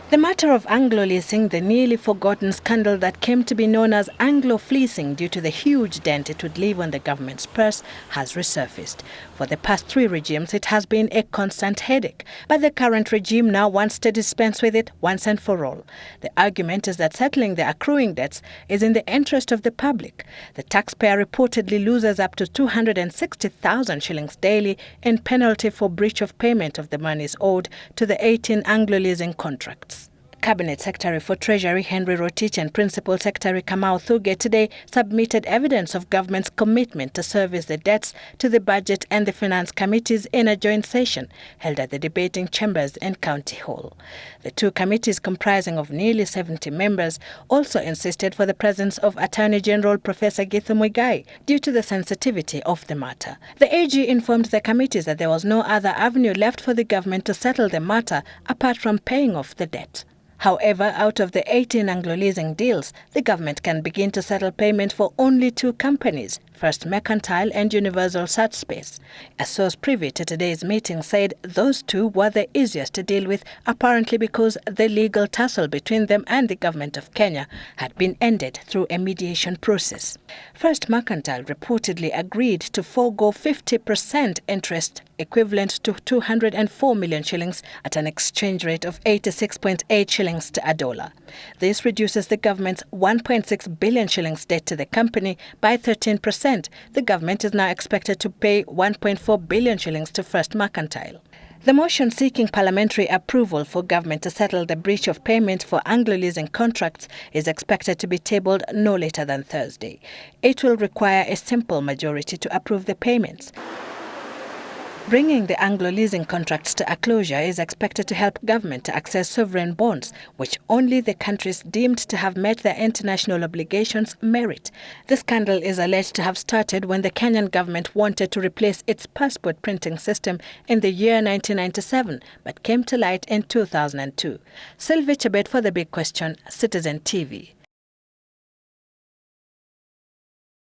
The matter of Anglo Leasing, the nearly forgotten scandal that came to be known as Anglo Fleecing due to the huge dent it would leave on the government's purse, has resurfaced. For the past 3 regimes, it has been a constant headache, but the current regime now wants to dispense with it once and for all. The argument is that settling the accruing debts is in the interest of the public. The taxpayer reportedly loses up to 260,000 shillings daily in penalty for breach of payment of the monies owed to the 18 Anglo Leasing contracts. Cabinet Secretary for Treasury Henry Rotich and Principal Secretary Kamau Thuge today submitted evidence of government's commitment to service the debts to the Budget and the Finance Committees in a joint session held at the debating chambers in County Hall. The two committees, comprising of nearly 70 members, also insisted for the presence of Attorney General Professor Githu Muigai due to the sensitivity of the matter. The AG informed the committees that there was no other avenue left for the government to settle the matter apart from paying off the debt. However, out of the 18 Anglo Leasing deals, the government can begin to settle payment for only 2 companies, First Mercantile and Universal Search Space. A source privy to today's meeting said those 2 were the easiest to deal with, apparently because the legal tussle between them and the government of Kenya had been ended through a mediation process. First Mercantile reportedly agreed to forego 50% interest equivalent to 204 million shillings at an exchange rate of 86.8 shillings to a dollar. This reduces the government's 1.6 billion shillings debt to the company by 13%. The government is now expected to pay 1.4 billion shillings to First Mercantile. The motion seeking parliamentary approval for government to settle the breach of payment for Anglo Leasing contracts is expected to be tabled no later than Thursday. It will require a simple majority to approve the payments. Bringing the Anglo Leasing contracts to a closure is expected to help government to access sovereign bonds, which only the countries deemed to have met their international obligations merit. The scandal is alleged to have started when the Kenyan government wanted to replace its passport printing system in the year 1997, but came to light in 2002. Sylvie Chebet for The Big Question, Citizen TV.